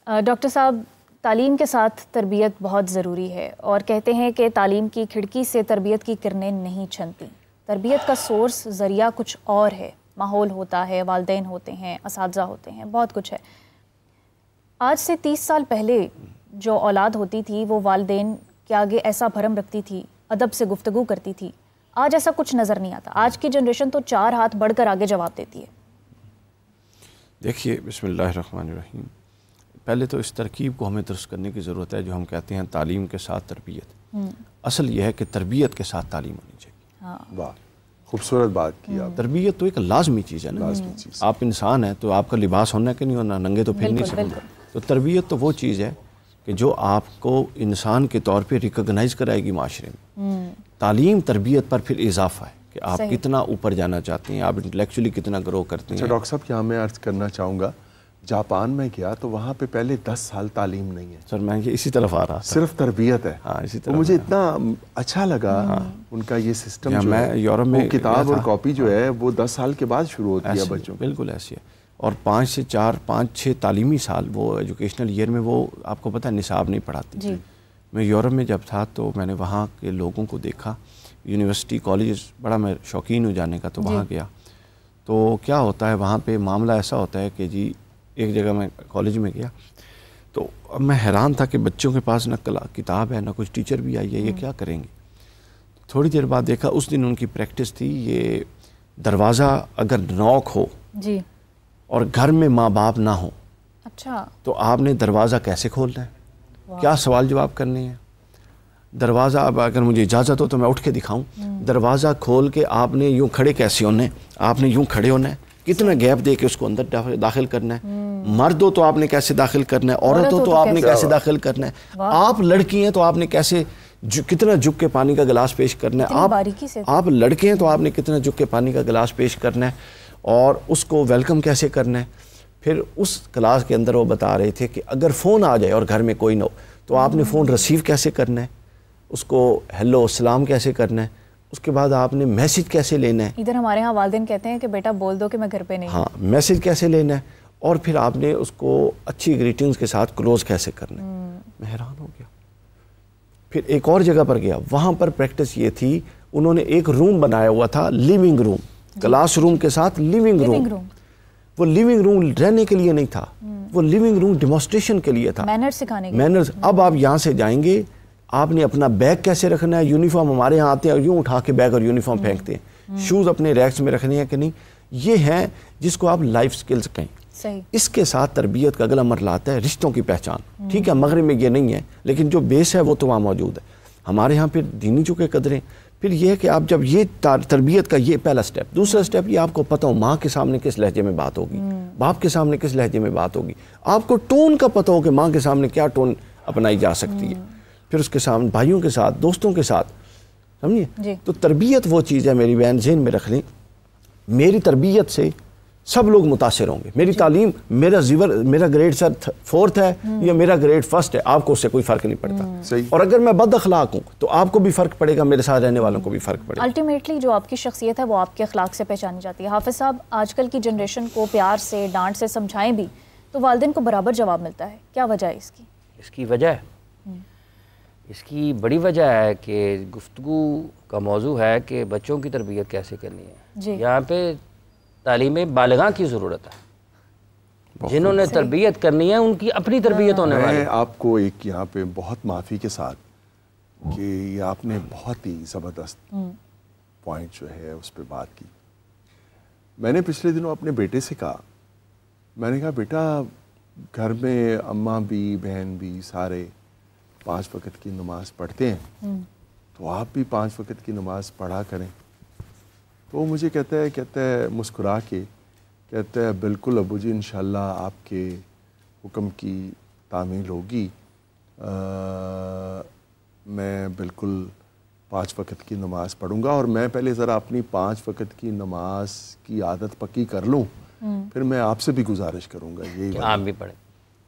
Doctor صاحب، تعلیم کے ساتھ تربیت بہت ضروری ہے اور کہتے ہیں کہ تعلیم کی کھڑکی سے تربیت کی کرنیں نہیں چھنتی. تربیت کا سورس ذریعہ کچھ اور ہے، ماحول ہوتا ہے، والدین ہوتے ہیں، اساتذہ ہوتے ہیں، بہت کچھ ہے. آج سے 30 سال پہلے جو اولاد ہوتی تھی وہ والدین کے آگے ایسا بھرم رکھتی تھی، ادب سے گفتگو کرتی تھی. آج ایسا کچھ نظر نہیں آتا. آج کی جنریشن تو 4 ہاتھ بڑھ کر آگے جواب دیتی ہے. دیکھیے، بسم اللہ الرحمن الرحیم. پہلے تو اس ترکیب کو ہمیں درست کرنے کی ضرورت ہے جو ہم کہتے ہیں تعلیم کے ساتھ تربیت. اصل یہ ہے کہ تربیت کے ساتھ تعلیم ہونی چاہیے. واہ، خوبصورت بات کی آپ. تربیت تو ایک لازمی چیز ہے نا. آپ انسان ہیں تو آپ کا لباس ہونا کہ نہیں ہونا، ننگے تو پھر نہیں سکتے. تو تربیت تو وہ چیز ہے کہ جو آپ کو انسان کے طور پہ ریکگنائز کرائے گی معاشرے میں. تعلیم تربیت پر پھر اضافہ ہے کہ آپ کتنا اوپر جانا چاہتے ہیں، آپ انٹلیکچولی کتنا گرو کرتے ہیں. ڈاکٹر صاحب کیا میں عرض کرنا چاہوں گا، جاپان میں گیا تو وہاں پہ پہلے 10 سال تعلیم نہیں ہے سر. میں اسی طرف آ رہا تھا، صرف تربیت ہے. ہاں، اسی تو طرف مجھے اتنا اچھا لگا ان کا یہ سسٹم. میں یورپ میں کتاب اور کاپی جو ہے وہ 10 سال کے بعد شروع ہوتی ہے بچوں. بالکل ایسی ہے. اور 5 6 تعلیمی سال وہ ایجوکیشنل ایئر میں وہ آپ کو پتہ ہے نصاب نہیں پڑھاتی. میں یورپ میں جب تھا تو میں نے وہاں کے لوگوں کو دیکھا. یونیورسٹی کالج بڑا میں شوقین ہوں جانے کا، تو وہاں گیا تو کیا ہوتا ہے وہاں پہ معاملہ ایسا ہوتا ہے کہ جی ایک جگہ میں کالج میں گیا تو اب میں حیران تھا کہ بچوں کے پاس نہ کتاب ہے نہ کچھ ٹیچر بھی آئی ہے، یہ کیا کریں گے. تھوڑی دیر بعد دیکھا اس دن ان کی پریکٹس تھی یہ دروازہ اگر نوک ہو جی اور گھر میں ماں باپ نہ ہو اچھا تو آپ نے دروازہ کیسے کھولنا ہے، کیا سوال جواب کرنے ہیں. دروازہ اب اگر مجھے اجازت ہو تو میں اٹھ کے دکھاؤں. دروازہ کھول کے آپ نے یوں کھڑے کیسے ہونا ہے، آپ نے یوں کھڑے ہونا ہے، کتنا گیپ دے کے اس کو اندر داخل کرنا ہے. مرد ہو تو آپ نے کیسے داخل کرنا ہے، عورت ہو تو آپ نے کیسے داخل کرنا ہے. آپ لڑکی ہیں تو آپ نے کیسے کتنا جھک کے پانی کا گلاس پیش کرنا ہے. آپ لڑکے ہیں تو آپ نے کتنا جھک کے پانی کا گلاس پیش کرنا ہے اور اس کو ویلکم کیسے کرنا ہے. پھر اس کلاس کے اندر وہ بتا رہے تھے کہ اگر فون آ جائے اور گھر میں کوئی نہ ہو تو آپ نے فون ریسیو کیسے کرنا ہے، اس کو ہیلو السلام کیسے کرنا ہے، اس کے بعد آپ نے میسج کیسے لینا ہے. ادھر ہمارے ہاں والدین کہتے ہیں کہ بیٹا بول دو کہ میں گھر پہ نہیں. ہاں، میسج کیسے لینا ہے اور پھر آپ نے اس کو اچھی گریٹنگز کے ساتھ کلوز کیسے کرنا ہے. میں حیران ہو گیا. پھر ایک اور جگہ پر گیا، وہاں پر پریکٹس یہ تھی انہوں نے ایک روم بنایا ہوا تھا، لیونگ روم، کلاس روم کے ساتھ لیونگ روم. وہ لیونگ روم رہنے کے لیے نہیں تھا، وہ لیونگ روم ڈیمونسٹریشن کے لیے تھا، مینرز سکھانے کے لیے. مینرز. اب آپ یہاں سے جائیں گے، آپ نے اپنا بیگ کیسے رکھنا ہے. یونیفارم ہمارے یہاں آتے ہیں اور یوں اٹھا کے بیگ اور یونیفارم پھینکتے ہیں. شوز اپنے ریکس میں رکھنے ہیں کہ نہیں. یہ ہیں جس کو آپ لائف سکلز کہیں. صحیح. اس کے ساتھ تربیت کا اگلا مرحلہ آتا ہے رشتوں کی پہچان. ٹھیک ہے، مغرب میں یہ نہیں ہے لیکن جو بیس ہے وہ تو وہاں موجود ہے. ہمارے ہاں پھر دینی چونکہ قدریں. پھر یہ ہے کہ آپ جب یہ تربیت کا یہ پہلا سٹیپ. دوسرا سٹیپ یہ آپ کو پتہ ہو ماں کے سامنے کس لہجے میں بات ہوگی، باپ کے سامنے کس لہجے میں بات ہوگی. آپ کو ٹون کا پتہ ہو کہ ماں کے سامنے کیا ٹون اپنائی جا سکتی ہے، پھر اس کے سامنے بھائیوں کے ساتھ، دوستوں کے ساتھ. سمجھیے. تو تربیت وہ چیز ہے، میری بہن ذہن میں رکھ لیں، میری تربیت سے سب لوگ متاثر ہوں گے. میری تعلیم، میرا گریڈ سر 4 ہے یا میرا گریڈ 1 ہے، آپ کو اس سے کوئی فرق نہیں پڑتا. اور اگر میں بد اخلاق ہوں تو آپ کو بھی فرق پڑے گا، میرے ساتھ رہنے والوں کو بھی فرق پڑے گا. الٹیمیٹلی جو آپ کی شخصیت ہے وہ آپ کے اخلاق سے پہچانی جاتی ہے. حافظ صاحب، آج کل کی جنریشن کو پیار سے، ڈانٹ سے سمجھائیں بھی تو والدین کو برابر جواب ملتا ہے. کیا وجہ ہے اس کی؟ اس کی بڑی وجہ ہے کہ گفتگو کا موضوع ہے کہ بچوں کی تربیت کیسے کرنی ہے. یہاں پہ تعلیم بالغاں کی ضرورت ہے. جنہوں نے تربیت کرنی ہے ان کی اپنی تربیت ہونے والی ہے. میں آپ کو ایک یہاں پہ بہت معافی کے ساتھ کہ یہ آپ نے بہت ہی زبردست پوائنٹ جو ہے اس پہ بات کی. میں نے پچھلے دنوں اپنے بیٹے سے کہا، میں نے کہا بیٹا گھر میں اماں بھی بہن بھی سارے 5 وقت کی نماز پڑھتے ہیں تو آپ بھی 5 وقت کی نماز پڑھا کریں. تو وہ مجھے کہتا ہے مسکرا کے کہتا ہے بالکل ابو جی، انشاءاللہ آپ کے حکم کی تعمیل ہوگی. میں بالکل 5 وقت کی نماز پڑھوں گا اور میں پہلے ذرا اپنی 5 وقت کی نماز کی عادت پکی کر لوں، پھر میں آپ سے بھی گزارش کروں گا یہی آپ بھی پڑھیں،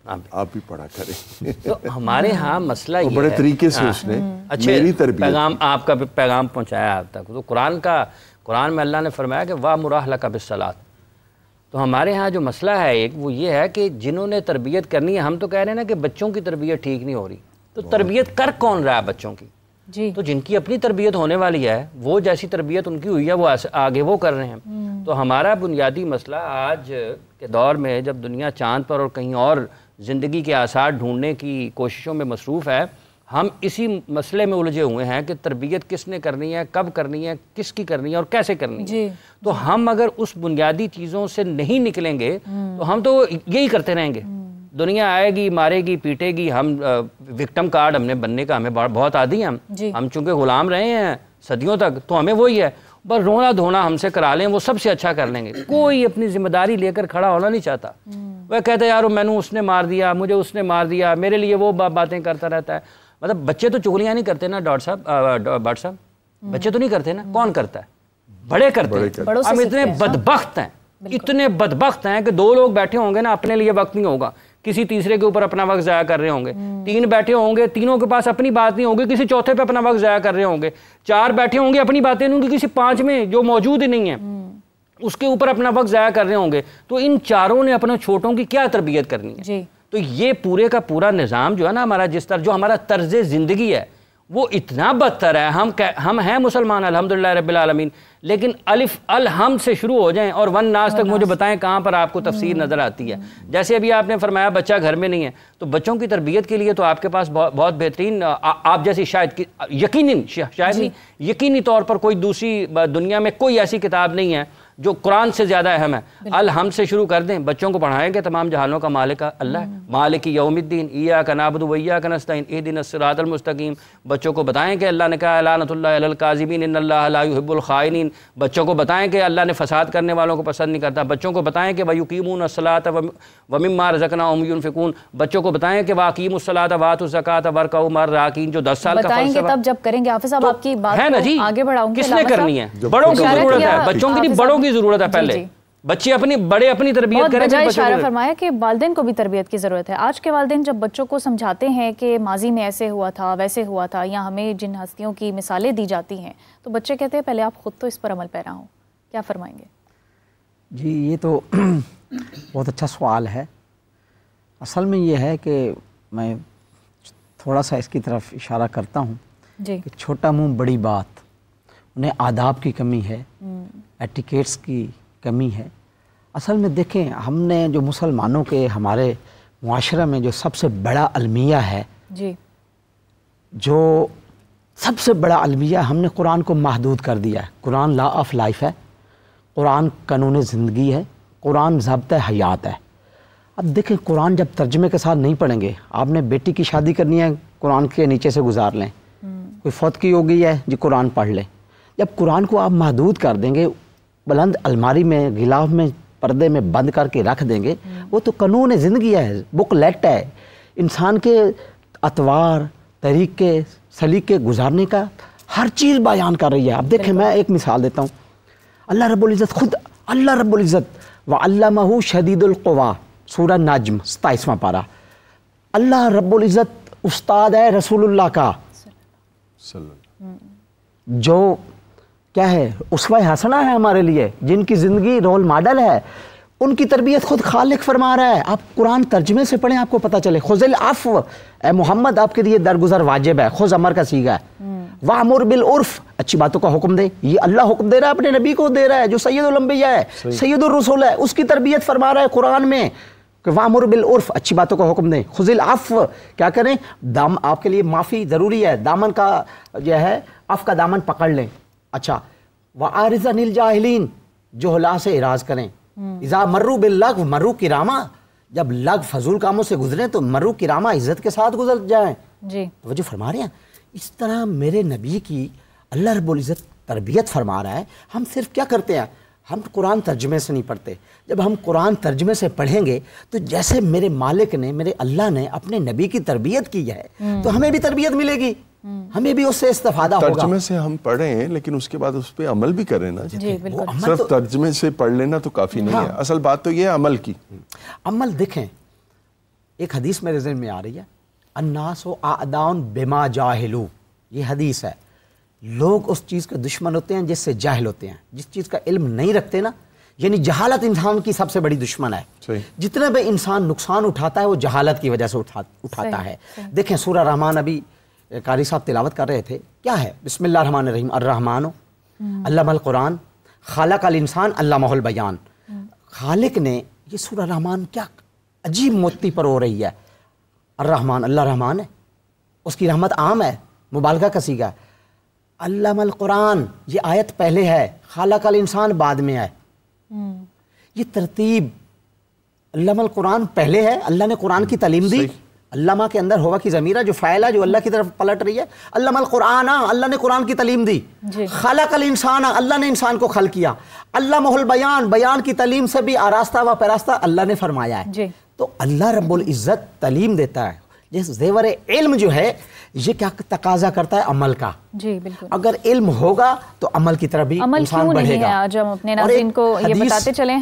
آپ بھی پڑھا کریں. تو ہمارے ہاں مسئلہ یہ بڑے طریقے سے اس نے میری تربیت پیغام، آپ کا پیغام پہنچایا آپ تک. تو قرآن میں اللہ نے فرمایا کہ وَأْمُرْ أَهْلَكَ بِالصَّلَاةِ، تو ہمارے ہاں جو مسئلہ ہے ایک وہ یہ ہے کہ جنہوں نے تربیت کرنی ہے، ہم تو کہہ رہے ہیں نا کہ بچوں کی تربیت ٹھیک نہیں ہو رہی، تو تربیت کر کون رہا ہے بچوں کی؟ جی تو جن کی اپنی تربیت ہونے والی ہے، وہ جیسی تربیت ان کی ہوئی ہے وہ آگے وہ کر رہے ہیں۔ تو ہمارا بنیادی مسئلہ آج کے دور میں جب دنیا چاند پر اور کہیں اور زندگی کے آثار ڈھونڈنے کی کوششوں میں مصروف ہے، ہم اسی مسئلے میں الجھے ہوئے ہیں کہ تربیت کس نے کرنی ہے، کب کرنی ہے، کس کی کرنی ہے اور کیسے کرنی ہے۔ تو ہم اگر اس بنیادی چیزوں سے نہیں نکلیں گے تو ہم تو یہی کرتے رہیں گے، دنیا آئے گی، مارے گی، پیٹے گی، ہم وکٹم کارڈ ہم نے بننے کا ہمیں بہت عادی ہیں، ہم چونکہ غلام رہے ہیں صدیوں تک، تو ہمیں وہی ہے، بس رونا دھونا ہم سے کرا لیں، وہ سب سے اچھا کر لیں گے۔ کوئی اپنی ذمہ داری لے کر کھڑا ہونا نہیں چاہتا، وہ کہتے ہیں یار میں نے اس نے مار دیا، مجھے اس نے مار دیا، میرے لیے وہ باتیں کرتا رہتا ہے۔ مطلب بچے تو چغلیاں نہیں کرتے نا ڈاکٹر صاحب، بچے تو نہیں کرتے نا، کون کرتا ہے؟ بڑے کرتے ہیں۔ ہم اتنے بدبخت ہیں، اتنے بدبخت ہیں کہ 2 لوگ بیٹھے ہوں گے نا، اپنے لیے وقت نہیں ہوگا، کسی تیسرے کے اوپر اپنا وقت ضائع کر رہے ہوں گے، 3 بیٹھے ہوں گے، تینوں کے پاس اپنی بات نہیں ہوگی، کسی چوتھے پہ اپنا وقت ضائع کر رہے ہوں گے، 4 بیٹھے ہوں گے، اپنی باتیں نہیں ہوں گی، کسی 5 میں جو موجود ہی نہیں ہے اس کے اوپر اپنا وقت ضائع کر رہے ہوں گے۔ تو ان چاروں نے اپنے چھوٹوں کی کیا تربیت کرنی ہے؟ تو یہ پورے کا پورا نظام جو ہے نا ہمارا، جس طرح جو ہمارا طرز زندگی ہے وہ اتنا بدتر ہے۔ ہم ہیں مسلمان الحمدللہ رب العالمین، لیکن الف الحم سے شروع ہو جائیں اور ون ناس تک مجھے بتائیں کہاں پر آپ کو تفسیر نظر آتی ہے۔ جیسے ابھی آپ نے فرمایا بچہ گھر میں نہیں ہے، تو بچوں کی تربیت کے لیے تو آپ کے پاس بہت بہترین، آپ جیسی شاید یقینی طور پر کوئی دوسری دنیا میں کوئی ایسی کتاب نہیں ہے جو قرآن سے زیادہ اہم ہے۔ الحم سے شروع کر دیں، بچوں کو پڑھائیں گے تمام جہانوں کا مالک اللہ ہے، مالک یوم الدین، ایاک نعبد و ایاک نستعین اہدنا الصراط المستقیم۔ بچوں کو بتائیں کہ اللہ نے کہا لعنت اللہ علی الکاذبین ان اللہ لا یحب الخائنین۔ بچوں کو بتائیں کہ اللہ نے فساد کرنے والوں کو پسند نہیں کرتا۔ بچوں کو بتائیں کہ وَيُقِيمُونَ الصَّلَاةَ وَمِمَّا رَزَقْنَاهُمْ يُنْفِقُونَ۔ بچوں کو بتائیں کہ وَأَقِيمُوا الصَّلَاةَ وَآتُوا الزَّكَاةَ وَارْكَعُوا مَعَ الرَّاكِعِينَ۔ جو 10 سال کا بتائیں گے تب جب کریں گے۔ حافظ صاحب آپ کی بات ہے نا جی، آگے بڑھاؤں گے، کس نے کرنی ہے؟ بڑوں کی ضرورت ہے، بچوں کی نہیں، بڑوں کی ضرورت ہے۔ پہلے بچے اپنی تربیت کریں۔ بجائے اشارہ فرمایا کہ والدین کو بھی تربیت کی ضرورت ہے۔ آج کے والدین جب بچوں کو سمجھاتے ہیں کہ ماضی میں ایسے ہوا تھا، ویسے ہوا تھا، یا ہمیں جن ہستیوں کی مثالیں دی جاتی ہیں، تو بچے کہتے ہیں پہلے آپ خود تو اس پر عمل پیرا ہوں۔ کیا فرمائیں گے؟ جی یہ تو بہت اچھا سوال ہے۔ اصل میں یہ ہے کہ میں تھوڑا سا اس کی طرف اشارہ کرتا ہوں کہ چھوٹا منہ بڑی بات، انہیں آداب کی کمی ہے، ایٹیکیٹس کی کمی ہے۔ اصل میں دیکھیں، ہم نے جو مسلمانوں کے ہمارے معاشرہ میں جو سب سے بڑا المیہ ہے، جو سب سے بڑا المیہ ہم نے قرآن کو محدود کر دیا ہے۔ قرآن لا آف لائف ہے، قرآن قانون زندگی ہے، قرآن ضابطہ حیات ہے۔ اب دیکھیں قرآن جب ترجمے کے ساتھ نہیں پڑھیں گے، آپ نے بیٹی کی شادی کرنی ہے قرآن کے نیچے سے گزار لیں، کوئی فوت کی ہو گئی ہے جی قرآن پڑھ لیں۔ جب قرآن کو آپ محدود کر دیں گے، بلند الماری میں غلاف میں پردے میں بند کر کے رکھ دیں گے، وہ تو قانون زندگی ہے، بک لیٹ ہے، انسان کے اطوار، طریقے، سلیقے گزارنے کا ہر چیز بیان کر رہی ہے۔ اب دیکھیں میں ایک مثال دیتا ہوں، اللہ رب العزت خود، اللہ رب العزت وَعَلَّمَهُ شَدِيدُ الْقُوَىٰ، سورہ نجم 27واں پارہ، اللہ رب العزت استاد ہے رسول اللہ کا، جو کیا ہے اسوہ حسنہ ہے ہمارے لیے، جن کی زندگی رول ماڈل ہے، ان کی تربیت خود خالق فرما رہا ہے۔ آپ قرآن ترجمے سے پڑھیں، آپ کو پتہ چلے۔ خذ العفو، اے محمد آپ کے لیے درگزر واجب ہے، خذ امر کا صیغہ ہے۔ وَأْمُرْ بِالْعُرْفِ، اچھی باتوں کا حکم دے، یہ اللہ حکم دے رہا ہے، اپنے نبی کو دے رہا ہے جو سید الانبیاء ہے، سید الرسول ہے، اس کی تربیت فرما رہا ہے قرآن میں کہ وَأْمُرْ بِالْعُرْفِ، اچھی باتوں کا حکم دیں۔ خذ العفو، کیا کریں؟ آپ کے لیے معافی ضروری ہے، دامن کا جو ہے عفو کا دامن پکڑ لیں۔ اچھا، وَأَعْرِضْ عَنِ الْجَاهِلِينَ، جہلاء سے اعراض کریں۔ اذا مروا باللغو مروا کراما، جب لغو فضول کاموں سے گزریں تو مروا کراما، عزت کے ساتھ گزر جائیں۔ توجہ فرما رہے ہیں؟ اس طرح میرے نبی کی اللہ رب العزت تربیت فرما رہا ہے۔ ہم صرف کیا کرتے ہیں؟ ہم قرآن ترجمے سے نہیں پڑھتے۔ جب ہم قرآن ترجمے سے پڑھیں گے تو جیسے میرے مالک نے، میرے اللہ نے اپنے نبی کی تربیت کی ہے تو ہمیں بھی تربیت ملے گی، ہمیں بھی اس سے استفادہ ہوگا۔ ترجمے سے ہم پڑھیں لیکن اس کے بعد اس پہ عمل بھی کریں نا۔ صرف ترجمے سے پڑھ لینا تو کافی نہیں ہے، اصل بات تو یہ ہے عمل کی۔ عمل دیکھیں، ایک حدیث میرے ذہن میں آ رہی ہے، الناس اعداء بما جاہلوا، یہ حدیث ہے، لوگ اس چیز کے دشمن ہوتے ہیں جس سے جاہل ہوتے ہیں، جس چیز کا علم نہیں رکھتے نا، یعنی جہالت انسان کی سب سے بڑی دشمن ہے. جتنے بھی انسان نقصان اٹھاتا ہے وہ جہالت کی وجہ سے اٹھاتا ہے. دیکھیں سورہ رحمان ابھی قاری صاحب تلاوت کر رہے تھے, کیا ہے؟ بسم اللہ الرحمن الرحیم. الرحمن علم القرآن خالق الانسان علمہ البیان. خالق نے, یہ سورہ رحمان کیا عجیب موتی پر ہو رہی ہے. الرحمن, اللہ رحمان ہے, اس کی رحمت عام ہے, مبالغہ کا صیغہ ہے. علم القرآن, یہ آیت پہلے ہے, خالق الانسان بعد میں ہے. یہ ترتیب, علم القرآن پہلے ہے, اللہ نے قرآن کی تعلیم دی. علامہ کے اندر ہوا کی ضمیر ہے جو فاعل ہے, جو اللہ کی طرف پلٹ رہی ہے. علم القرآن, اللہ نے قرآن کی تعلیم دی. خلق الانسان, اللہ نے انسان کو خلق کیا. علمہ البیان, بیان کی تعلیم سے بھی آراستہ و پیراستہ اللہ نے فرمایا ہے. تو اللہ رب العزت تعلیم دیتا ہے. جیسے زیور علم جو ہے یہ کیا تقاضا کرتا ہے؟ عمل کا. جی بالکل. اگر علم ہوگا تو عمل کی طرف بھی انسان بڑھے گا. آج ہم اپنے ناظرین کو یہ بتاتے چلیں